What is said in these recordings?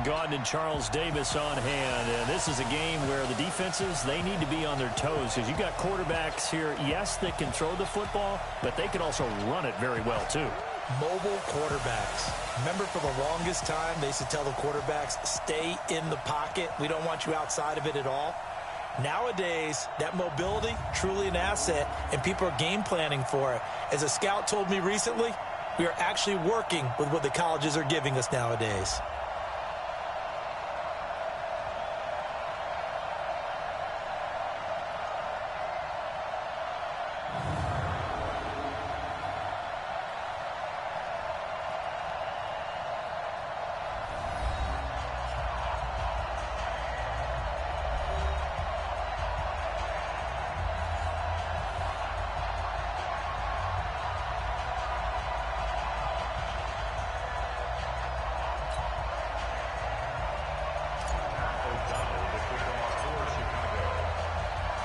Gordon and Charles Davis on hand. And this is a game where the defenses, they need to be on their toes because you've got quarterbacks here, yes, that can throw the football, but they can also run it very well, too. Mobile quarterbacks. Remember, for the longest time, they used to tell the quarterbacks, stay in the pocket. We don't want you outside of it at all. Nowadays, that mobility, truly an asset, and people are game planning for it. As a scout told me recently, we are actually working with what the colleges are giving us nowadays.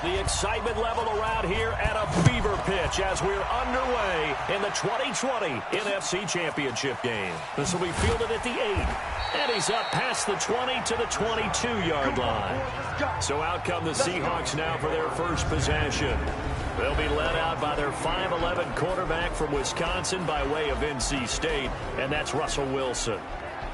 The excitement level around here at a fever pitch as we're underway in the 2020 NFC Championship game. This will be fielded at the 8. And he's up past the 20 to the 22-yard line. So out come the Seahawks now for their first possession. They'll be led out by their 5'11 quarterback from Wisconsin by way of NC State, and that's Russell Wilson.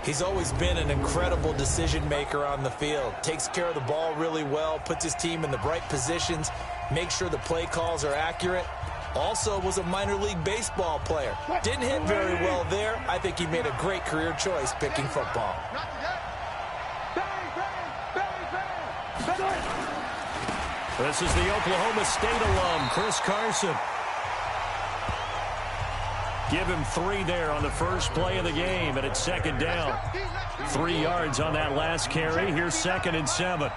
He's always been an incredible decision maker on the field. Takes care of the ball really well, puts his team in the right positions, makes sure the play calls are accurate. Also was a minor league baseball player. Didn't hit very well there. I think he made a great career choice picking football. This is the Oklahoma State alum, Chris Carson. Give him 3 there on the first play of the game, and it's second down. 3 yards on that last carry. Here's 2nd and 7.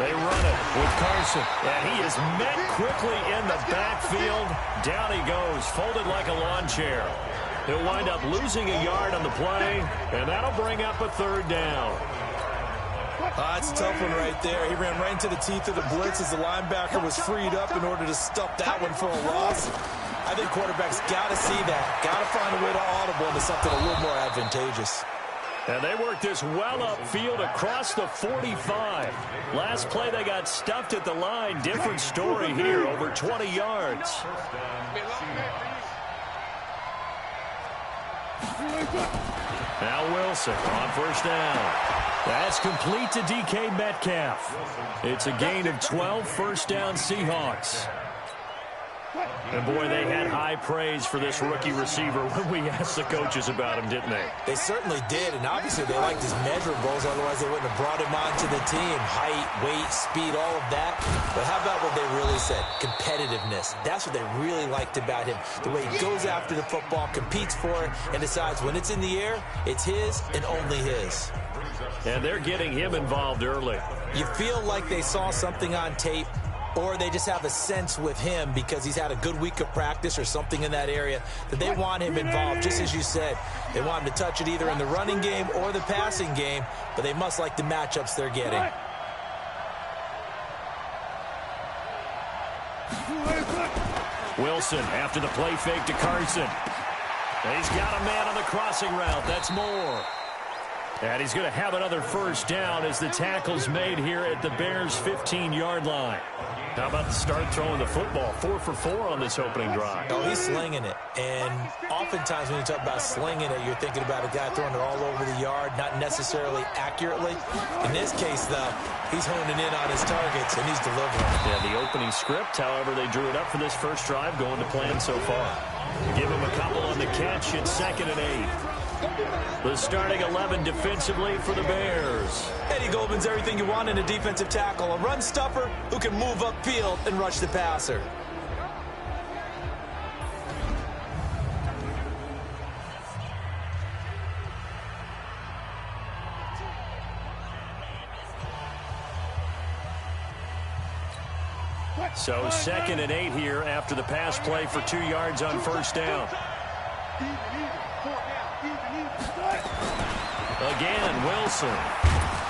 They run it with Carson, and he is met quickly in the backfield. Down he goes, folded like a lawn chair. He'll wind up losing a yard on the play, and that'll bring up a 3rd down. That's a tough one right there. He ran right into the teeth of the blitz as the linebacker was freed up in order to stuff that one for a loss. I think quarterbacks got to see that. Got to find a way to audible into something a little more advantageous. And they worked this well upfield across the 45. Last play they got stuffed at the line. Different story here, over 20 yards. Now Wilson on first down. That's complete to DK Metcalf. It's a gain of 12, first down Seahawks. And, boy, they had high praise for this rookie receiver when we asked the coaches about him, didn't they? They certainly did, and obviously they liked his measurables. Otherwise, they wouldn't have brought him onto the team. Height, weight, speed, all of that. But how about what they really said? Competitiveness. That's what they really liked about him. The way he goes after the football, competes for it, and decides when it's in the air, it's his and only his. And they're getting him involved early. You feel like they saw something on tape, or they just have a sense with him because he's had a good week of practice or something in that area that they want him involved, just as you said. They want him to touch it either in the running game or the passing game, but they must like the matchups they're getting. Wilson after the play fake to Carson. He's got a man on the crossing route. That's Moore. And he's going to have another first down as the tackle's made here at the Bears' 15-yard line. How about the start throwing the football? 4 for 4 on this opening drive. Oh, he's slinging it. And oftentimes when you talk about slinging it, you're thinking about a guy throwing it all over the yard, not necessarily accurately. In this case, though, he's honing in on his targets, and he's delivering. Yeah, the opening script, however, they drew it up for this first drive, going to plan so far. Give him a couple on the catch. It's 2nd and 8. The starting 11 defensively for the Bears. Eddie Goldman's everything you want in a defensive tackle. A run stuffer who can move upfield and rush the passer. So 2nd and 8 here after the pass play for 2 yards on first down. Again, Wilson.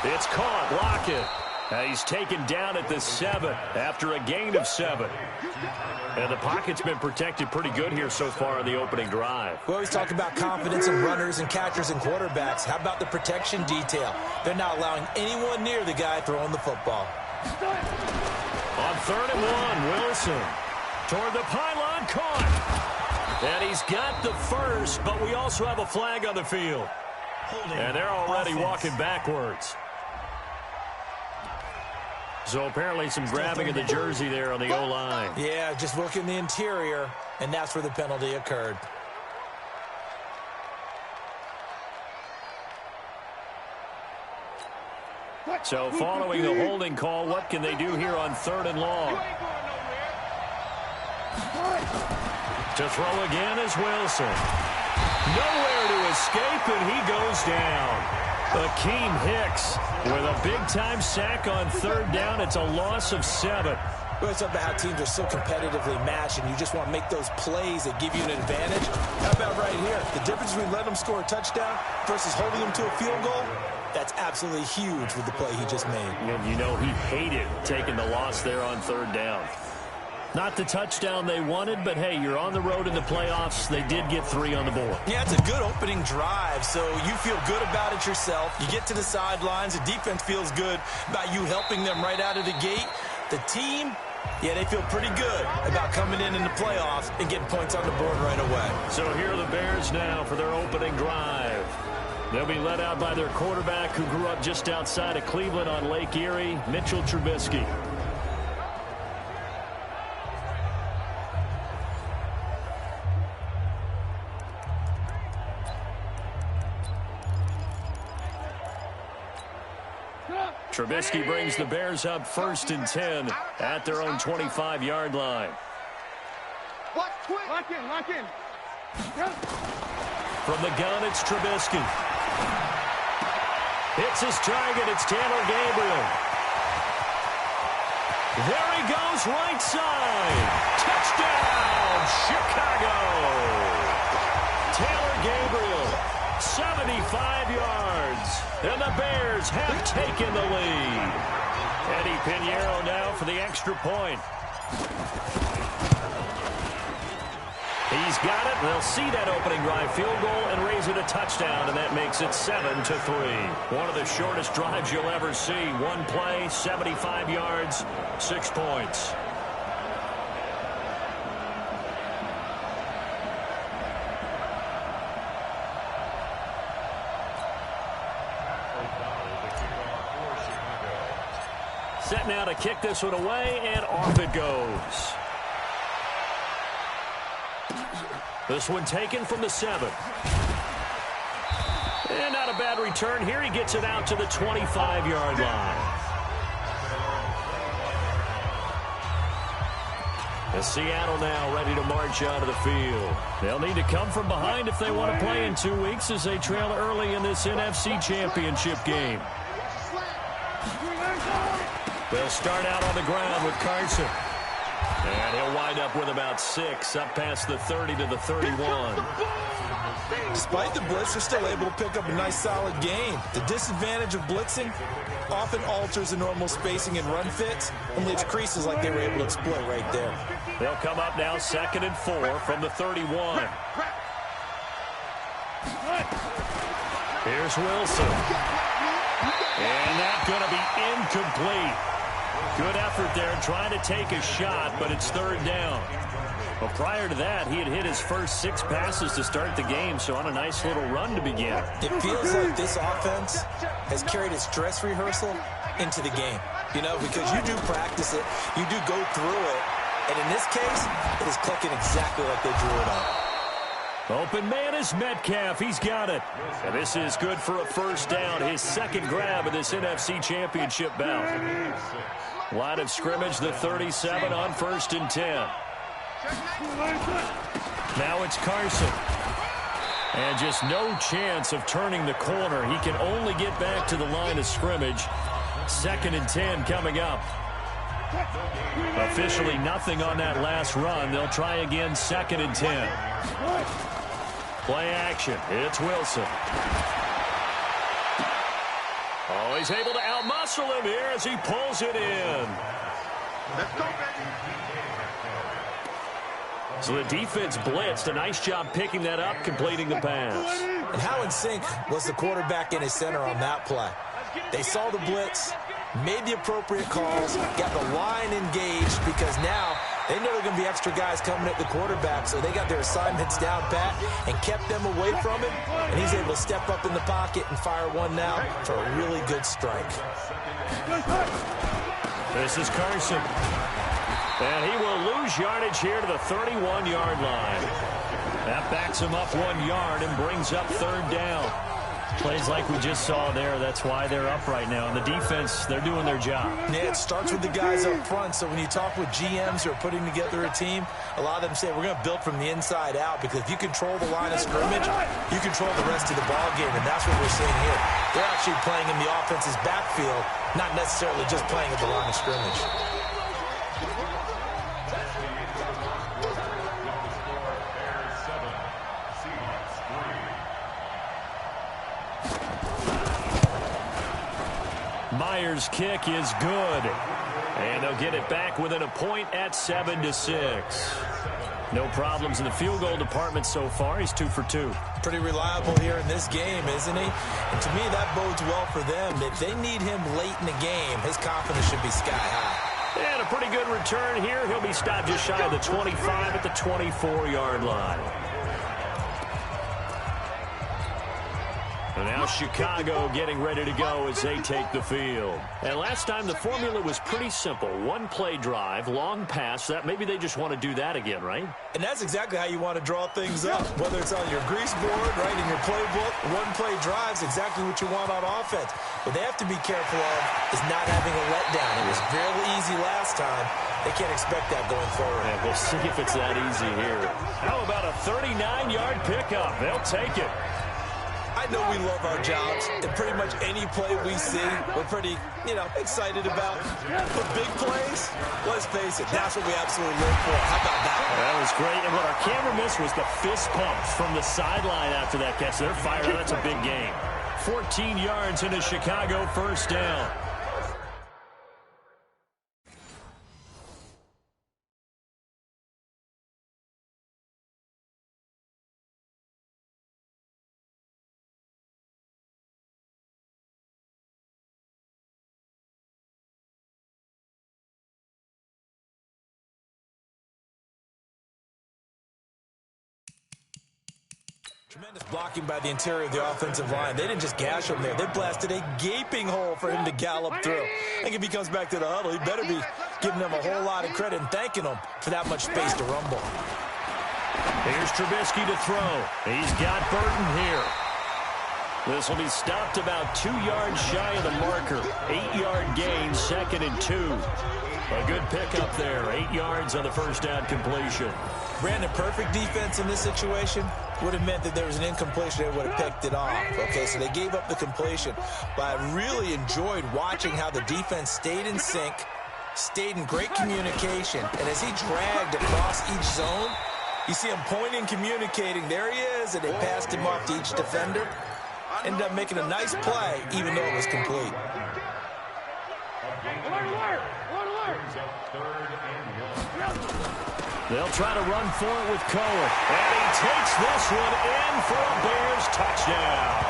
It's caught. Lockett. He's taken down at the 7 after a gain of 7. And the pocket's been protected pretty good here so far in the opening drive. We always talk about confidence in runners and catchers and quarterbacks. How about the protection detail? They're not allowing anyone near the guy throwing the football. On 3rd and 1, Wilson toward the pylon, caught. And he's got the first, but we also have a flag on the field. And they're already walking backwards. So apparently some grabbing of the jersey there on the O-line. Yeah, just working the interior, and that's where the penalty occurred. So following the holding call, what can they do here on 3rd and long? To throw again is Wilson. Nowhere to escape, and he goes down. Akeem Hicks with a big-time sack on 3rd down. It's a loss of 7. Well, it's about how teams are so competitively matched, and you just want to make those plays that give you an advantage. How about right here? The difference between letting them score a touchdown versus holding them to a field goal, that's absolutely huge with the play he just made. And you know he hated taking the loss there on 3rd down. Not the touchdown they wanted, but hey, you're on the road in the playoffs. They did get 3 on the board. Yeah, it's a good opening drive, so you feel good about it yourself. You get to the sidelines. The defense feels good about you helping them right out of the gate. The team, yeah, they feel pretty good about coming in the playoffs and getting points on the board right away. So here are the Bears now for their opening drive. They'll be led out by their quarterback who grew up just outside of Cleveland on Lake Erie, Mitchell Trubisky. Trubisky brings the Bears up 1st and 10 at their own 25-yard line. Lock in. From the gun, it's Trubisky. Hits his target. It's Taylor Gabriel. There he goes, right side. Touchdown, Chicago. Taylor Gabriel, 75 yards. And the Bears have taken the lead. Eddie Pinheiro now for the extra point. He's got it. They'll see that opening drive field goal and raise it a touchdown, and that makes it 7-3. One of the shortest drives you'll ever see. One play, 75 yards, 6 points. Set now to kick this one away, and off it goes. This one taken from the 7. And not a bad return here. He gets it out to the 25-yard line. As Seattle now ready to march out of the field. They'll need to come from behind if they want to play in 2 weeks as they trail early in this NFC Championship game. They'll start out on the ground with Carson. And he'll wind up with about 6 up past the 30 to the 31. Despite the blitz, they're still able to pick up a nice solid gain. The disadvantage of blitzing often alters the normal spacing and run fits and leaves creases like they were able to exploit right there. They'll come up now 2nd and 4 from the 31. Here's Wilson. And that's going to be incomplete. Good effort there trying to take a shot, but it's 3rd down. Well, prior to that, he had hit his first 6 passes to start the game, so on a nice little run to begin. It feels like this offense has carried its dress rehearsal into the game. You know, because you do practice it, you do go through it, and in this case, it is clicking exactly like they drew it up. Open man is Metcalf. He's got it. And this is good for a 1st down. His 2nd grab of this NFC Championship bout. Line of scrimmage, the 37 on 1st and 10. Now it's Carson. And just no chance of turning the corner. He can only get back to the line of scrimmage. 2nd and 10 coming up. Officially nothing on that last run. They'll try again 2nd and 10. Play action. It's Wilson. Oh, he's able to outmuscle him here as he pulls it in. Let's go, baby. So the defense blitzed. A nice job picking that up, completing the pass. And how in sync was the quarterback and his center on that play? They saw the blitz, made the appropriate calls, got the line engaged because now they know there are going to be extra guys coming at the quarterback, so they got their assignments down pat and kept them away from him, and he's able to step up in the pocket and fire one now for a really good strike. This is Carson. And he will lose yardage here to the 31-yard line. That backs him up 1 yard and brings up third down. Plays like we just saw there. That's why they're up right now. And the defense, they're doing their job. Yeah, it starts with the guys up front. So when you talk with GMs who are putting together a team, a lot of them say we're going to build from the inside out because if you control the line of scrimmage, you control the rest of the ball game, and that's what we're seeing here. They're actually playing in the offense's backfield, not necessarily just playing at the line of scrimmage. Myers' kick is good. And they'll get it back within a point at 7-6. No problems in the field goal department so far. He's 2 for 2. Pretty reliable here in this game, isn't he? And to me, that bodes well for them. If they need him late in the game, his confidence should be sky high. And a pretty good return here. He'll be stopped just shy of the 25 at the 24-yard line. And now Chicago getting ready to go as they take the field. And last time the formula was pretty simple. One-play drive, long pass. That maybe they just want to do that again, right? And that's exactly how you want to draw things up. Whether it's on your grease board, right, in your playbook, one-play drive's exactly what you want on offense. What they have to be careful of is not having a letdown. It was fairly easy last time. They can't expect that going forward. And we'll see if it's that easy here. How about a 39-yard pickup? They'll take it. I know we love our jobs, and pretty much any play we see, we're pretty, excited about. But big plays, let's face it, that's what we absolutely live for. How about that one? That was great, and what our camera missed was the fist pump from the sideline after that catch. They're fired. That's a big game. 14 yards into Chicago, first down. Tremendous blocking by the interior of the offensive line. They didn't just gash him there. They blasted a gaping hole for him to gallop through. I think if he comes back to the huddle, he better be giving them a whole lot of credit and thanking them for that much space to rumble. Here's Trubisky to throw. He's got Burton here. This will be stopped about 2 yards shy of the marker. 8-yard gain, 2nd and 2. A good pickup there. 8 yards on the first down completion. Brandon, perfect defense in this situation would have meant that there was an incompletion. They would have picked it off. Okay, so they gave up the completion. But I really enjoyed watching how the defense stayed in sync, stayed in great communication, and as he dragged across each zone, you see him pointing, communicating. There he is, and they passed him off to each defender. Ended up making a nice play, even though it was complete. They'll try to run for it with Cohen. And he takes this one in for a Bears touchdown.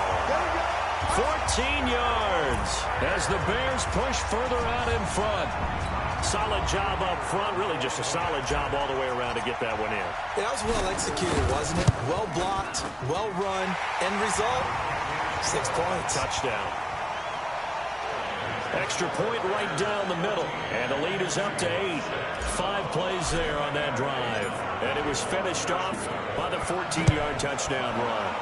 14 yards as the Bears push further out in front. Solid job up front. Really just a solid job all the way around to get that one in. That was well executed, wasn't it? Well blocked, well run. End result, 6 points. Touchdown. Extra point right down the middle. And the lead is up to 8. 5 plays there on that drive. And it was finished off by the 14-yard touchdown run.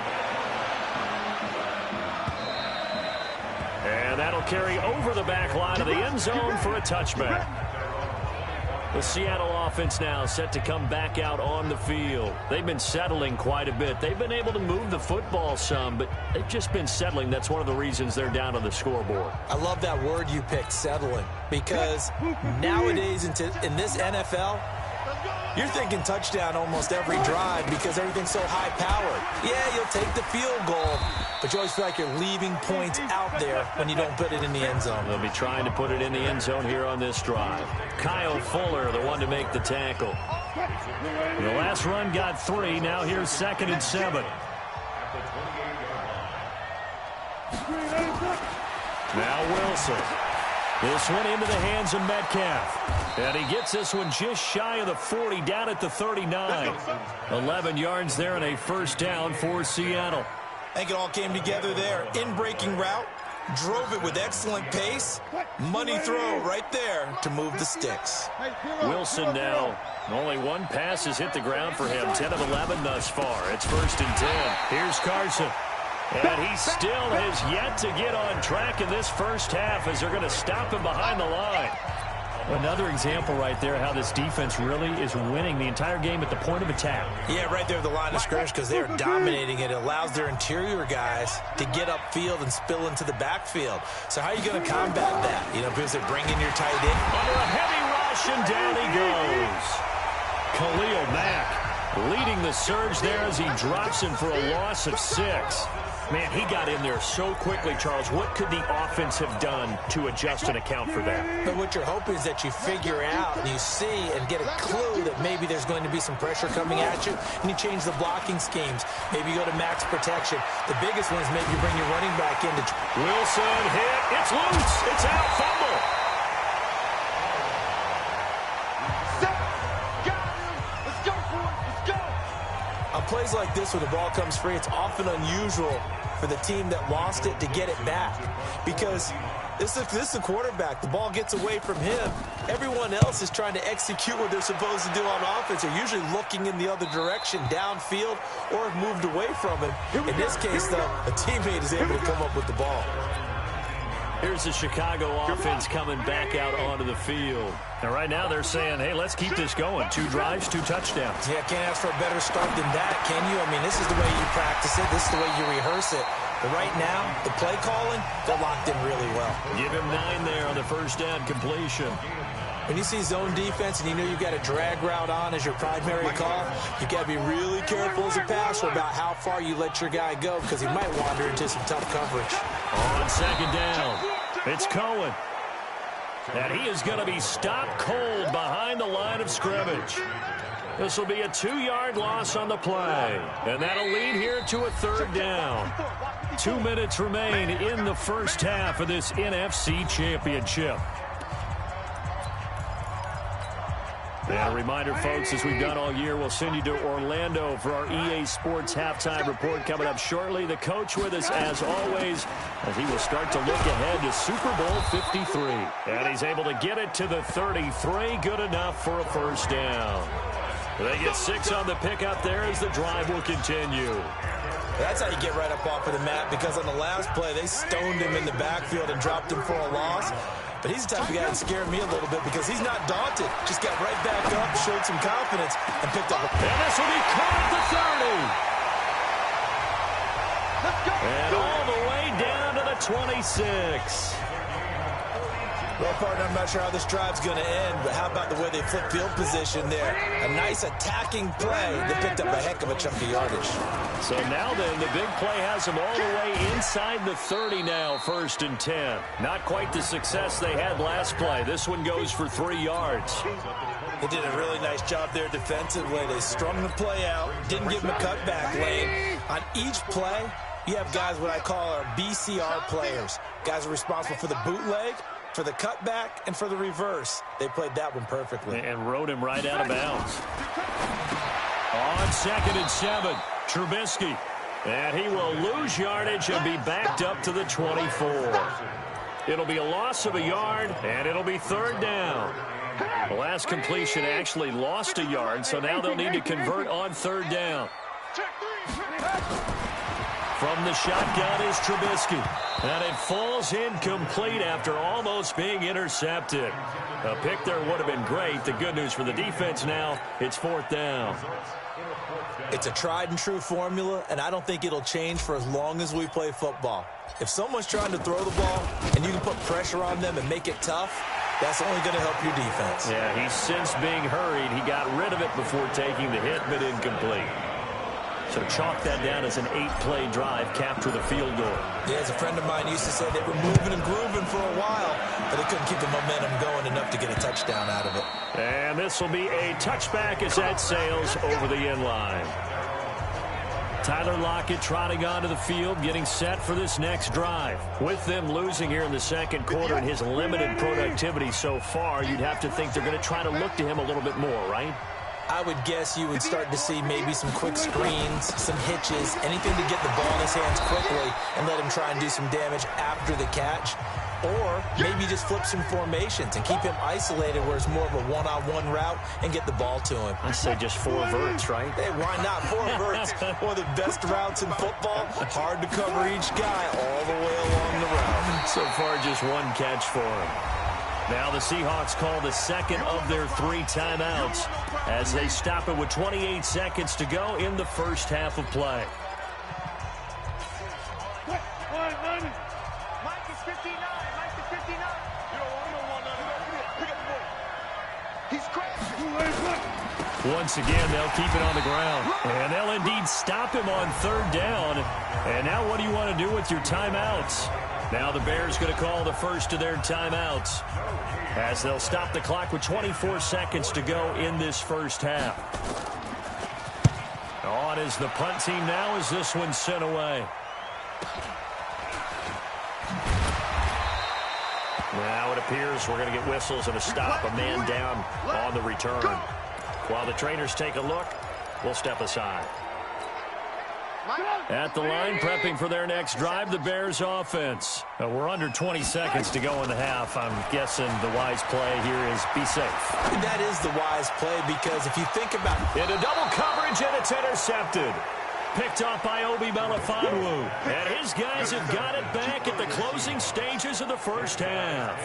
And that'll carry over the back line of the end zone for a touchback. The Seattle offense now set to come back out on the field. They've been settling quite a bit. They've been able to move the football some, but they've just been settling. That's one of the reasons they're down on the scoreboard. I love that word you picked, settling, because nowadays in this NFL, You're thinking touchdown almost every drive because everything's so high-powered. Yeah, you'll take the field goal, but you always feel like you're leaving points out there when you don't put it in the end zone. They'll be trying to put it in the end zone here on this drive. Kyle Fuller, the one to make the tackle. The last run got 3. Now here's 2nd and 7. Now Wilson. This one into the hands of Metcalf. And he gets this one just shy of the 40, down at the 39. 11 yards there and a first down for Seattle. I think it all came together there. In-breaking route, drove it with excellent pace. Money throw right there to move the sticks. Wilson now. Only one pass has hit the ground for him. 10 of 11 thus far. It's 1st and 10. Here's Carson. And he still has yet to get on track in this first half as they're going to stop him behind the line. Another example right there how this defense really is winning the entire game at the point of attack. Yeah, right there at the line of scrimmage because they are dominating it. It allows their interior guys to get upfield and spill into the backfield. So how are you going to combat that? You know, because they're bringing your tight end. Under a heavy rush, and down he goes. Khalil Mack leading the surge there as he drops him for a loss of 6. Man, he got in there so quickly, Charles. What could the offense have done to adjust and account for that? But what you're hoping is that you figure out and you see and get a clue that maybe there's going to be some pressure coming at you, and you change the blocking schemes. Maybe you go to max protection. The biggest one is maybe you bring your running back in. Wilson hit. It's loose. It's out. Fumble. On plays like this where the ball comes free, it's often unusual for the team that lost it to get it back because this is the quarterback. The ball gets away from him. Everyone else is trying to execute what they're supposed to do on offense. They're usually looking in the other direction, downfield, or have moved away from him. In this case, though, a teammate is able to come up with the ball. Here's the Chicago offense coming back out onto the field. And right now they're saying, hey, let's keep this going. 2 drives, 2 touchdowns. Yeah, can't ask for a better start than that, can you? I mean, this is the way you practice it. This is the way you rehearse it. But right now, the play calling, they're locked in really well. Give him 9 there on the first down completion. When you see zone defense and you know you've got a drag route on as your primary call, you've got to be really careful as a passer about how far you let your guy go because he might wander into some tough coverage. On second down, it's Cohen. And he is going to be stopped cold behind the line of scrimmage. This will be a 2-yard loss on the play. And that'll lead here to a 3rd down. 2 minutes remain in the first half of this NFC Championship. And a reminder, folks, as we've done all year, we'll send you to Orlando for our EA Sports halftime report coming up shortly. The coach with us, as always, as he will start to look ahead to Super Bowl 53. And he's able to get it to the 33. Good enough for a first down. They get 6 on the pickup there as the drive will continue. That's how you get right up off of the mat because on the last play, they stoned him in the backfield and dropped him for a loss. But he's the type of guy that scared me a little bit because he's not daunted. Just got right back up, showed some confidence, and picked up. And this will be caught at the 30. And all the way down to the 26. Well, partner, I'm not sure how this drive's going to end, but how about the way they flip field position there? A nice attacking play that picked up a heck of a chunk of yardage. So now then, the big play has them all the way inside the 30 now, 1st and 10. Not quite the success they had last play. This one goes for 3 yards. They did a really nice job there defensively. They strung the play out, didn't give them a cutback lane. On each play, you have guys what I call our BCR players. Guys are responsible for the bootleg, for the cutback, and for the reverse. They played that one perfectly. And rode him right out of bounds. On 2nd and 7, Trubisky. And he will lose yardage and be backed up to the 24. It'll be a loss of a yard, and it'll be 3rd down. The last completion actually lost a yard, so now they'll need to convert on 3rd down. From the shotgun is Trubisky. And it falls incomplete after almost being intercepted. A pick there would have been great. The good news for the defense now, it's 4th down. It's a tried and true formula, and I don't think it'll change for as long as we play football. If someone's trying to throw the ball and you can put pressure on them and make it tough, That's only going to help your defense. Yeah, he's since being hurried. He got rid of it before taking the hit, but incomplete. So chalk that down as an 8-play drive, capture the field goal. Yeah, as a friend of mine used to say, they were moving and grooving for a while, but they couldn't keep the momentum going enough to get a touchdown out of it. And this will be a touchback as that sails over the end line. Tyler Lockett trotting onto the field, getting set for this next drive. With them losing here in the second quarter and his limited productivity so far, you'd have to think they're going to try to look to him a little bit more, right? I would guess you would start to see maybe some quick screens, some hitches, anything to get the ball in his hands quickly and let him try and do some damage after the catch. Or maybe just flip some formations and keep him isolated where it's more of a one-on-one route and get the ball to him. I say just 4 verts, right? Hey, why not? 4 verts, one of the best routes in football. Hard to cover each guy all the way along the route. So far, just 1 catch for him. Now the Seahawks call the second of their 3 timeouts as they stop it with 28 seconds to go in the first half of play. Mike is 59. Mike is 59. You don't want pick up the ball. He's crashing. Once again, they'll keep it on the ground. And they'll indeed stop him on 3rd down. And now what do you want to do with your timeouts? Now the Bears going to call the first of their timeouts as they'll stop the clock with 24 seconds to go in this first half. On is the punt team now as this one's sent away. Now it appears we're going to get whistles and a stop, a man down on the return. While the trainers take a look, we'll step aside. At the line, prepping for their next drive, the Bears offense. We're under 20 seconds to go in the half. I'm guessing the wise play here is be safe. That is the wise play because if you think about it. Into double coverage, and it's intercepted. Picked off by Obi Melifonwu. And his guys have got it back at the closing stages of the first half.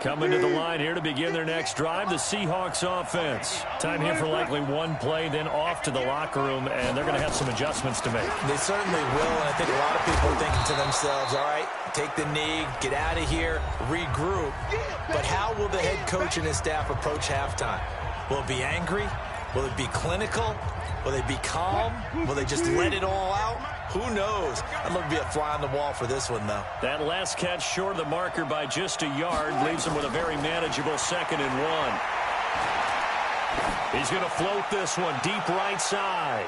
Coming to the line here to begin their next drive, the Seahawks offense. Time here for likely 1 play, then off to the locker room, and they're going to have some adjustments to make. They certainly will, and I think a lot of people are thinking to themselves, all right, take the knee, get out of here, regroup. But how will the head coach and his staff approach halftime? Will it be angry? Will it be clinical? Will they be calm? Will they just let it all out? Who knows? I'd love to be a fly on the wall for this one, though. That last catch short of the marker by just a yard leaves him with a very manageable 2nd and 1. He's going to float this one deep right side.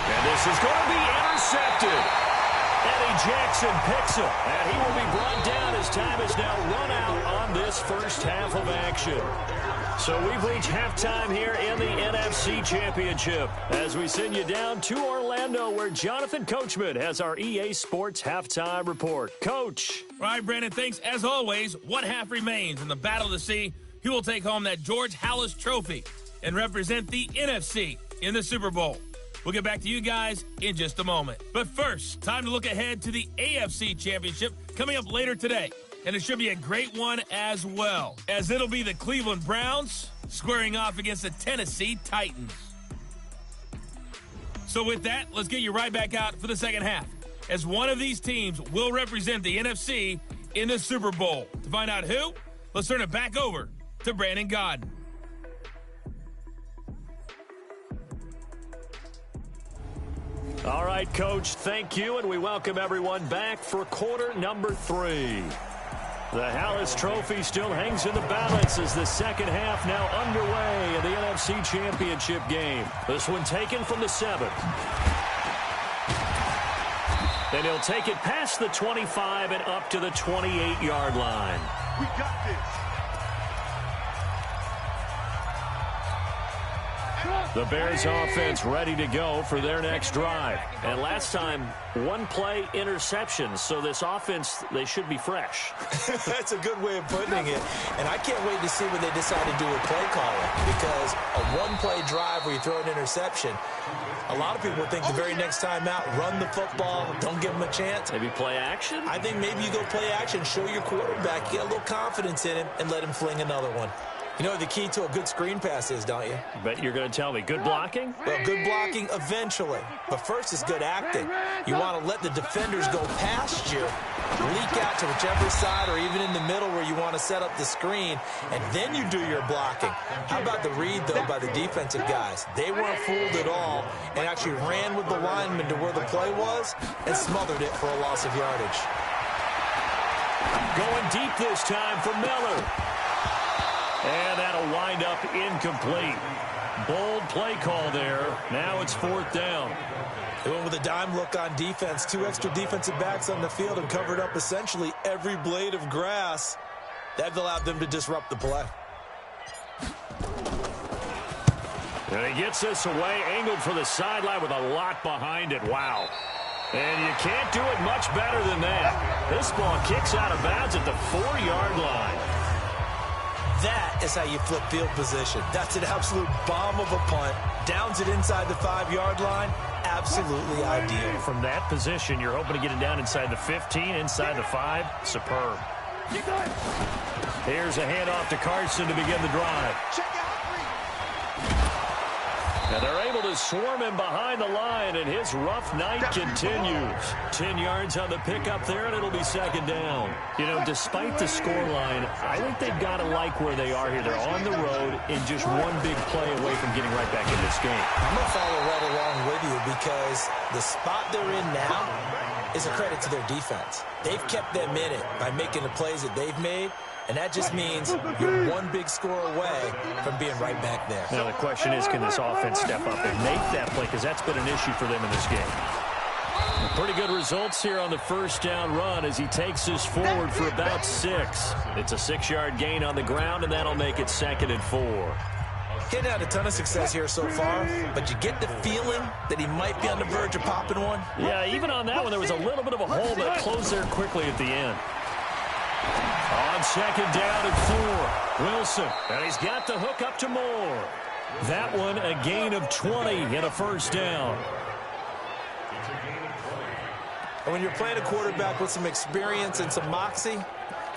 And this is going to be intercepted. Eddie Jackson picks him, and he will be brought down as time is now run out on this first half of action. So we've reached halftime here in the NFC Championship as we send you down to Orlando where Jonathan Coachman has our EA Sports Halftime Report. Coach. All right, Brandon, thanks. As always, one half remains in the battle to see who will take home that George Halas Trophy and represent the NFC in the Super Bowl. We'll get back to you guys in just a moment. But first, time to look ahead to the AFC Championship coming up later today. And it should be a great one as well, as it'll be the Cleveland Browns squaring off against the Tennessee Titans. So with that, let's get you right back out for the second half, as one of these teams will represent the NFC in the Super Bowl. To find out who, let's turn it back over to Brandon Godden. All right, Coach, thank you, and we welcome everyone back for quarter number 3. The Halas Trophy still hangs in the balance as the second half now underway in the NFC Championship game. This one taken from the 7th. And he'll take it past the 25 and up to the 28-yard line. We got this. The Bears offense ready to go for their next drive. And last time, 1-play interception. So this offense, they should be fresh. That's a good way of putting it. And I can't wait to see what they decide to do with play calling. Because a 1-play drive where you throw an interception, a lot of people think the very next time out, run the football, don't give them a chance. Maybe play action? I think maybe you go play action, show your quarterback, get a little confidence in him, and let him fling another one. You know what the key to a good screen pass is, don't you? Bet you're going to tell me. Good blocking? Well, good blocking eventually. But first is good acting. You want to let the defenders go past you, leak out to whichever side or even in the middle where you want to set up the screen, and then you do your blocking. How about the read, though, by the defensive guys? They weren't fooled at all and actually ran with the lineman to where the play was and smothered it for a loss of yardage. Going deep this time for Miller. And that'll wind up incomplete. Bold play call there. Now it's 4th down. They went with a dime look on defense. 2 extra defensive backs on the field and covered up essentially every blade of grass. That allowed them to disrupt the play. And he gets this away, angled for the sideline with a lot behind it. Wow. And you can't do it much better than that. This ball kicks out of bounds at the 4-yard line. That is how you flip field position. That's an absolute bomb of a punt. Downs it inside the 5-yard line. Absolutely ideal. From that position, you're hoping to get it down inside the 15, inside the 5. Superb. Here's a handoff to Carson to begin the drive. And they're able to swarm him behind the line, and his rough night continues. 10 yards on the pickup there, and it'll be 2nd down. You know, despite the scoreline, I think they've got to like where they are here. They're on the road and just one big play away from getting right back in this game. I'm going to follow right along with you because the spot they're in now is a credit to their defense. They've kept them in it by making the plays that they've made. And that just means you're one big score away from being right back there. Now, the question is, can this offense step up and make that play? Because that's been an issue for them in this game. Pretty good results here on the 1st down run as he takes this forward for about 6. It's a 6-yard gain on the ground, and that'll make it 2nd and 4. Getting out a ton of success here so far, but you get the feeling that he might be on the verge of popping one. Yeah, even on that one, there was a little bit of a hole that closed there quickly at the end. On 2nd down and 4, Wilson. And he's got the hook up to Moore. That one a gain of 20 and a 1st down. And when you're playing a quarterback with some experience and some moxie,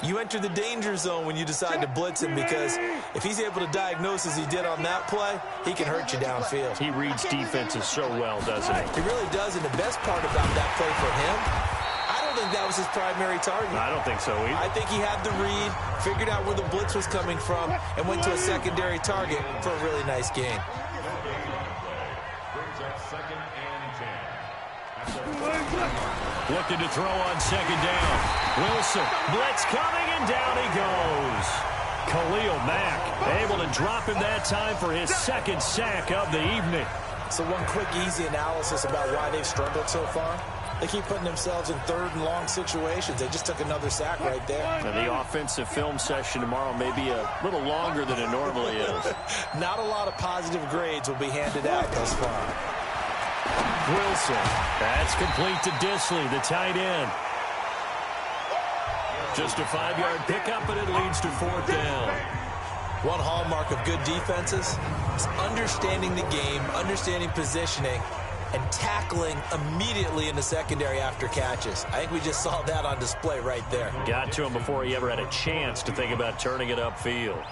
you enter the danger zone when you decide to blitz him, because if he's able to diagnose as he did on that play, he can hurt you downfield. He reads defenses so well, doesn't he? He really does, and the best part about that play for him, I don't think that was his primary target. I don't think so either. I think he had the read, figured out where the blitz was coming from, and went to a secondary target for a really nice gain. Looking to throw on 2nd down. Wilson, blitz coming, and down he goes. Khalil Mack able to drop him that time for his 2nd sack of the evening. So one quick, easy analysis about why they've struggled so far. They keep putting themselves in 3rd and long situations. They just took another sack right there. And the offensive film session tomorrow may be a little longer than it normally is. Not a lot of positive grades will be handed out thus far. Wilson, that's complete to Disley, the tight end. Just a 5-yard pickup, and it leads to 4th down. One hallmark of good defenses is understanding the game, understanding positioning, and tackling immediately in the secondary after catches. I think we just saw that on display right there. Got to him before he ever had a chance to think about turning it upfield.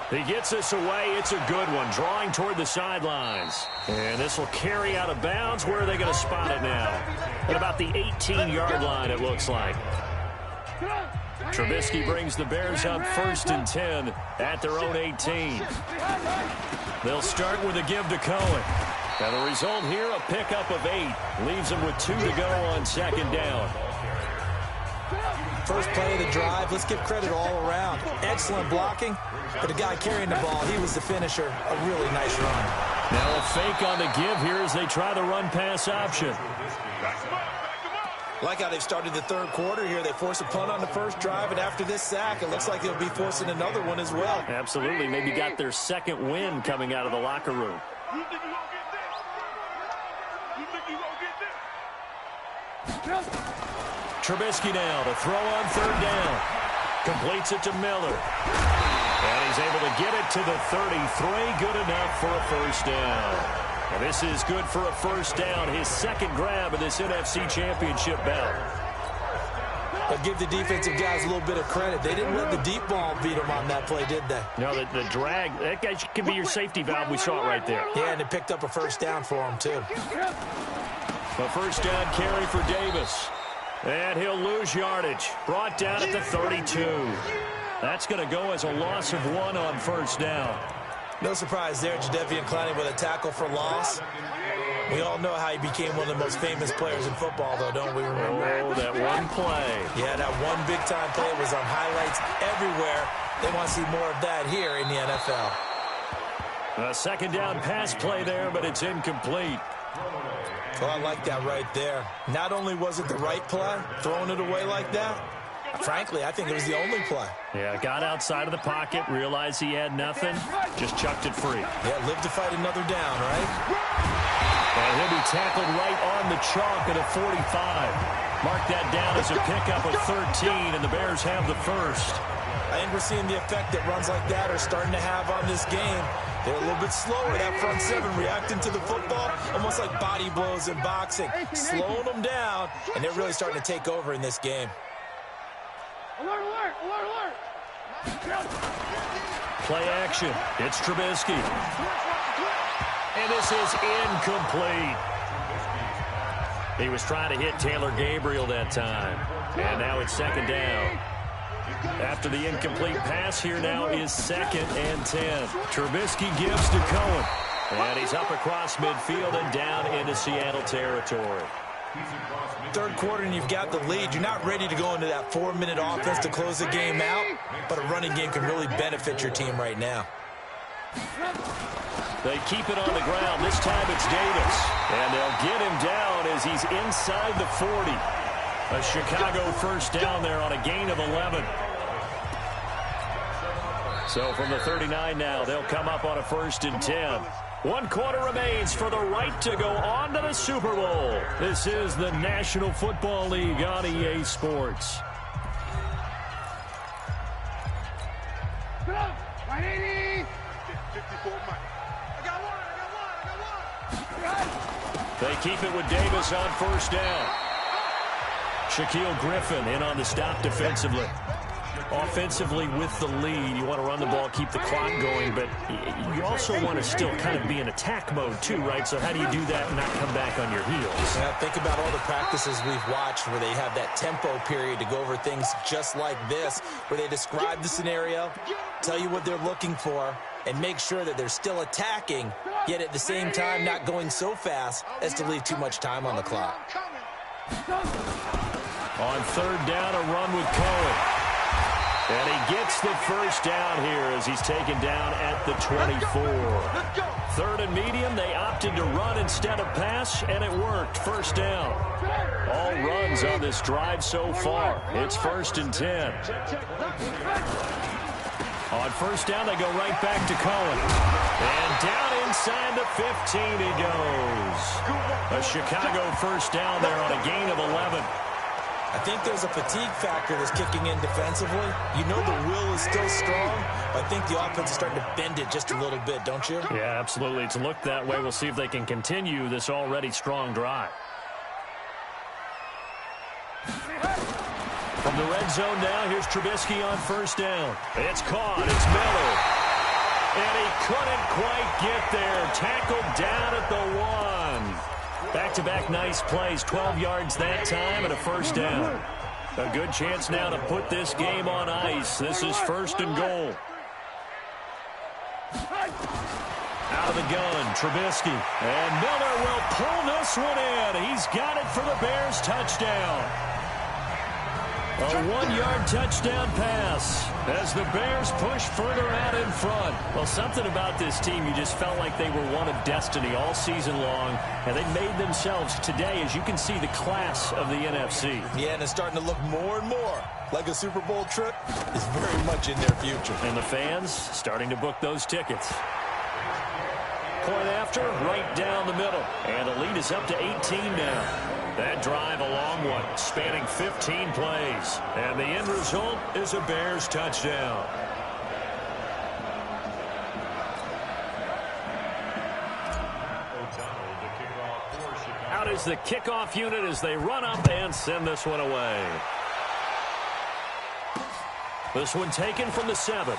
He gets this away. It's a good one, drawing toward the sidelines. And this will carry out of bounds. Where are they going to spot it now? At about the 18-yard line, it looks like. Trubisky brings the Bears up 1st and 10 at their own 18. They'll start with a give to Cohen. And the result here, a pickup of 8. Leaves them with 2 to go on 2nd down. First play of the drive, let's give credit all around. Excellent blocking, but the guy carrying the ball, he was the finisher. A really nice run. Now a fake on the give here as they try the run-pass option. Like how they've started the 3rd quarter here. They force a punt on the first drive, and after this sack, it looks like they'll be forcing another one as well. Absolutely. Maybe got their 2nd win coming out of the locker room. You think you gonna get this? You think you gonna get this? Trubisky now to throw on 3rd down. Completes it to Miller. And he's able to get it to the 33. Good enough for a 1st down. And this is good for a 1st down. His 2nd grab of this NFC Championship bout. But give the defensive guys a little bit of credit. They didn't let the deep ball beat them on that play, did they? No, the drag, that guy can be your safety valve. We saw it right there. Yeah, and it picked up a first down for him, too. A first down carry for Davis. And he'll lose yardage. Brought down at the 32. That's going to go as a loss of 1 on first down. No surprise there, Jadeveon Clowney with a tackle for loss. We all know how he became one of the most famous players in football, though, don't we remember? Oh, that one play. Yeah, that one big-time play was on highlights everywhere. They want to see more of that here in the NFL. A second down pass play there, but it's incomplete. Well, I like that right there. Not only was it the right play, throwing it away like that, frankly, I think it was the only play. Yeah, got outside of the pocket, realized he had nothing, just chucked it free. Yeah, live to fight another down, right? And he'll be tackled right on the chalk at a 45. Mark that down as a pickup of 13, and the Bears have the first. I think we're seeing the effect that runs like that are starting to have on this game. They're a little bit slower, that front seven, reacting to the football, almost like body blows in boxing, slowing them down, and they're really starting to take over in this game. Alert, alert, alert, alert. Play action. It's Trubisky. And this is incomplete. He was trying to hit Taylor Gabriel that time. And now it's second down. After the incomplete pass, here now is 2nd and 10. Trubisky gives to Cohen. And he's up across midfield and down into Seattle territory. Third quarter and you've got the lead. You're not ready to go into that 4-minute offense to close the game out, but a running game can really benefit your team right now. They keep it on the ground. This time it's Davis. And they'll get him down as he's inside the 40. A Chicago first down there on a gain of 11. So from the 39 now, they'll come up on a 1st and 10. 1 quarter remains for the right to go on to the Super Bowl. This is the National Football League on EA Sports. Get up! 180! 54 Mike. I got one. They keep it with Davis on first down. Shaquille Griffin in on the stop defensively. Offensively with the lead, you want to run the ball, keep the clock going, but you also want to still kind of be in attack mode too, right? So how do you do that and not come back on your heels? Yeah, think about all the practices we've watched where they have that tempo period to go over things just like this, where they describe the scenario, tell you what they're looking for, and make sure that they're still attacking, yet at the same time not going so fast as to leave too much time on the clock. On third down, a run with Cohen. And he gets the first down here as he's taken down at the 24. 3rd and medium, they opted to run instead of pass, and it worked. First down. All runs on this drive so far. It's 1st and 10. On first down, they go right back to Cohen. And down inside the 15 he goes. A Chicago first down there on a gain of 11. I think there's a fatigue factor that's kicking in defensively. You know the will is still strong, but I think the offense is starting to bend it just a little bit, don't you? Yeah, absolutely. It's looked that way. We'll see if they can continue this already strong drive. From the red zone now, here's Trubisky on first down. It's caught. It's Miller. And he couldn't quite get there. Tackled down at the 1. Back-to-back nice plays, 12 yards that time and a first down. A good chance now to put this game on ice. This is 1st and goal. Out of the gun, Trubisky. And Miller will pull this one in. He's got it for the Bears touchdown. A 1-yard touchdown pass as the Bears push further out in front. Well, something about this team, you just felt like they were one of destiny all season long, and they made themselves today, as you can see, the class of the NFC. Yeah, and it's starting to look more and more like a Super Bowl trip is very much in their future. And the fans starting to book those tickets. Point after, right down the middle. And the lead is up to 18 now. That drive a long one, spanning 15 plays. And the end result is a Bears touchdown. Out is the kickoff unit as they run up and send this one away. This one taken from the 7.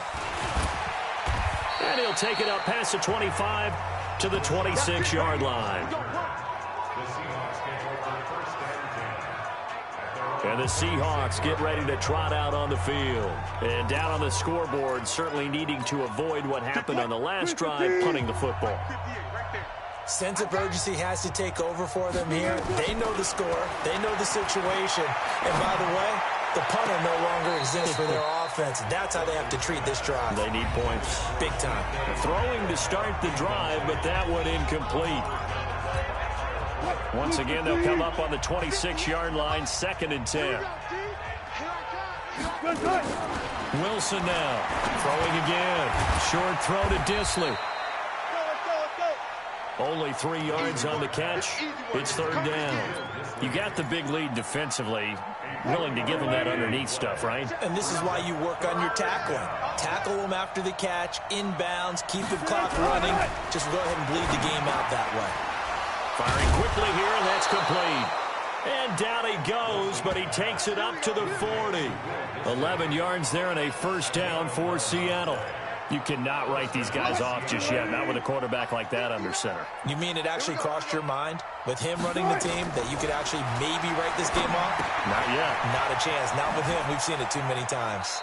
And he'll take it up past the 25 to the 26-yard line. And the Seahawks get ready to trot out on the field. And down on the scoreboard, certainly needing to avoid what happened on the last drive, punting the football. Sense of urgency has to take over for them here. They know the score. They know the situation. And by the way, the punter no longer exists for their offense. That's how they have to treat this drive. They need points. Big time. Throwing to start the drive, but that one incomplete. Once again, they'll come up on the 26-yard line, 2nd and 10. Wilson now, throwing again. Short throw to Disley. Only 3 yards on the catch. It's 3rd down. You got the big lead defensively. Willing to give them that underneath stuff, right? And this is why you work on your tackling. Tackle them after the catch, inbounds, keep the clock running. Just go ahead and bleed the game out that way. Firing quickly here, and that's complete. And down he goes, but he takes it up to the 40. 11 yards there and a 1st down for Seattle. You cannot write these guys off just yet, not with a quarterback like that under center. You mean it actually crossed your mind with him running the team that you could actually maybe write this game off? Not yet. Not a chance. Not with him. We've seen it too many times.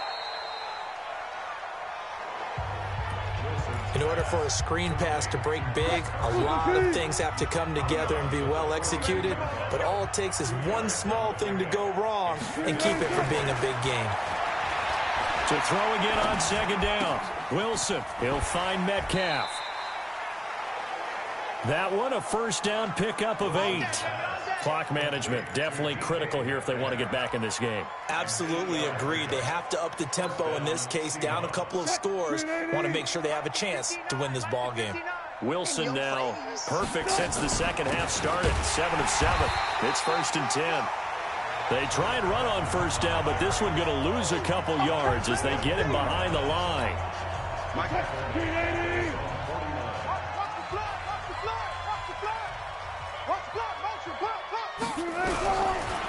In order for a screen pass to break big, a lot of things have to come together and be well executed. But all it takes is one small thing to go wrong and keep it from being a big game. To throw again on 2nd down. Wilson, he'll find Metcalf. That one, a 1st down pickup of 8. Clock management, definitely critical here if they want to get back in this game. Absolutely agreed. They have to up the tempo in this case, down a couple of scores. Want to make sure they have a chance to win this ball game. Wilson now, perfect since the 2nd half started. 7 of 7. It's 1st and 10. They try and run on 1st down, but this one going to lose a couple yards as they get him behind the line.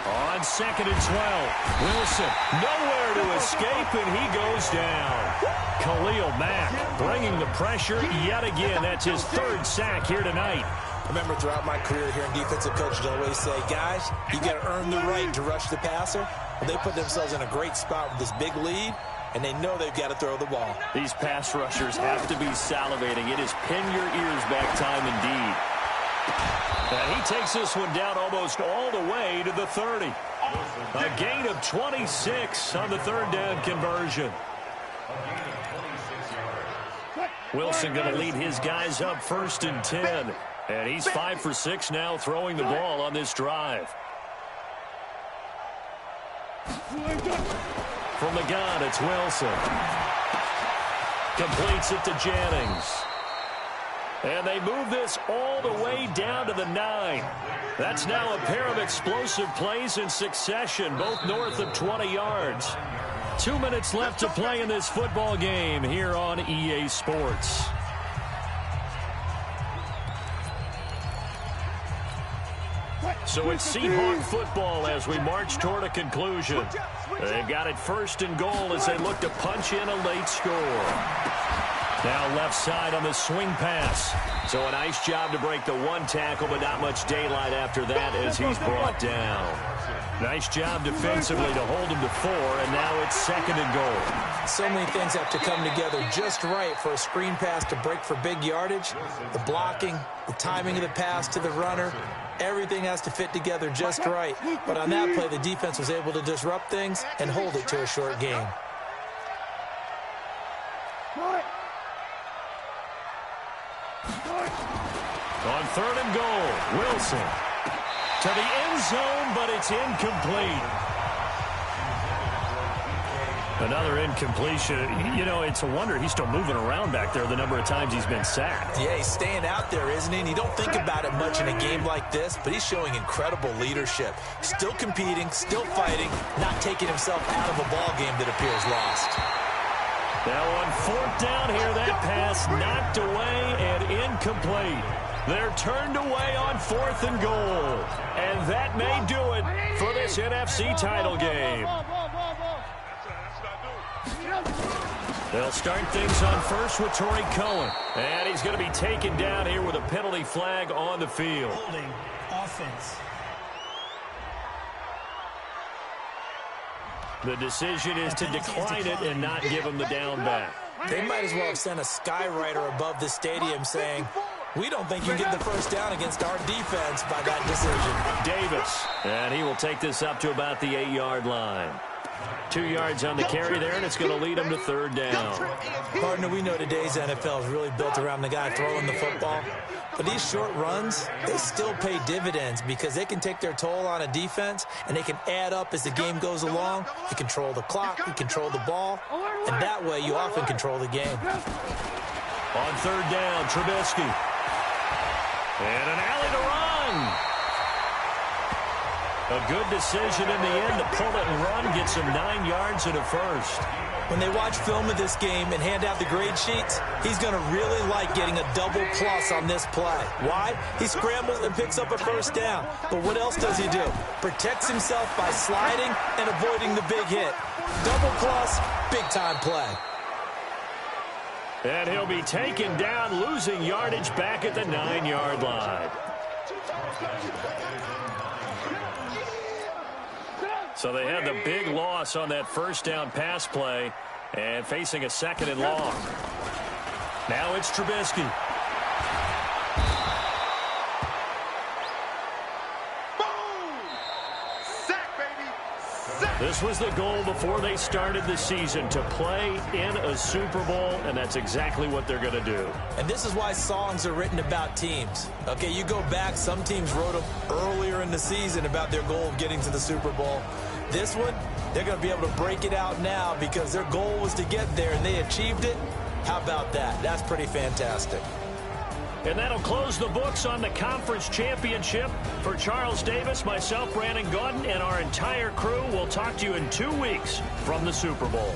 On 2nd and 12, Wilson nowhere to escape, and he goes down. Khalil Mack bringing the pressure yet again. That's his 3rd sack here tonight. Remember, throughout my career here in defensive coaches, I always say, guys, you got to earn the right to rush the passer. Well, they put themselves in a great spot with this big lead, and they know they've got to throw the ball. These pass rushers have to be salivating. It is pin your ears back time indeed. And he takes this one down almost all the way to the 30. A gain of 26 on the 3rd down conversion. Wilson going to lead his guys up 1st and 10. And he's 5 for 6 now throwing the ball on this drive. From the gun, it's Wilson. Completes it to Jennings. And they move this all the way down to the 9. That's now a pair of explosive plays in succession, both north of 20 yards. 2 minutes left to play in this football game here on EA Sports. So it's Seahawk football as we march toward a conclusion. They've got it 1st and goal as they look to punch in a late score. Now left side on the swing pass. So a nice job to break the 1 tackle, but not much daylight after that as he's brought down. Nice job defensively to hold him to 4, and now it's 2nd and goal. So many things have to come together just right for a screen pass to break for big yardage. The blocking, the timing of the pass to the runner, everything has to fit together just right. But on that play, the defense was able to disrupt things and hold it to a short game. On 3rd and goal, Wilson to the end zone, but it's incomplete. Another incompletion. You know, it's a wonder he's still moving around back there the number of times he's been sacked. Yeah, he's staying out there, isn't he? And you don't think about it much in a game like this, but he's showing incredible leadership. Still competing, still fighting, not taking himself out of a ball game that appears lost. Now on 4th down here, that pass knocked away and incomplete. They're turned away on 4th and goal. And that may do it for this NFC title game. They'll start things on first with Torrey Cohen. And he's going to be taken down here with a penalty flag on the field. Holding offense. The decision is to decline it and not give him the down back. They might as well have sent a skywriter above the stadium saying, we don't think you can get the first down against our defense by that decision. Davis, and he will take this up to about the 8-yard line. 2 yards on the carry there, and it's going to lead him to third down. Partner, we know today's NFL is really built around the guy throwing the football. But these short runs, they still pay dividends because they can take their toll on a defense, and they can add up as the game goes along. You control the clock, you control the ball, and that way you often control the game. On third down, Trubisky. And an alley to run. A good decision in the end to pull it and run, gets him 9 yards and a first. When they watch film of this game and hand out the grade sheets, he's going to really like getting a double plus on this play. Why? He scrambles and picks up a first down. But what else does he do? Protects himself by sliding and avoiding the big hit. Double plus, big-time play. And he'll be taken down, losing yardage back at the 9-yard line. So they had the big loss on that first down pass play and facing a second and long. Now it's Trubisky. Boom! Sack, baby! Sack! This was the goal before they started the season, to play in a Super Bowl, and that's exactly what they're going to do. And this is why songs are written about teams. Okay, you go back, some teams wrote them earlier in the season about their goal of getting to the Super Bowl. This one, they're going to be able to break it out now because their goal was to get there, and they achieved it. How about that? That's pretty fantastic. And that'll close the books on the conference championship. For Charles Davis, myself, Brandon Gaudin, and our entire crew, we'll talk to you in 2 weeks from the Super Bowl.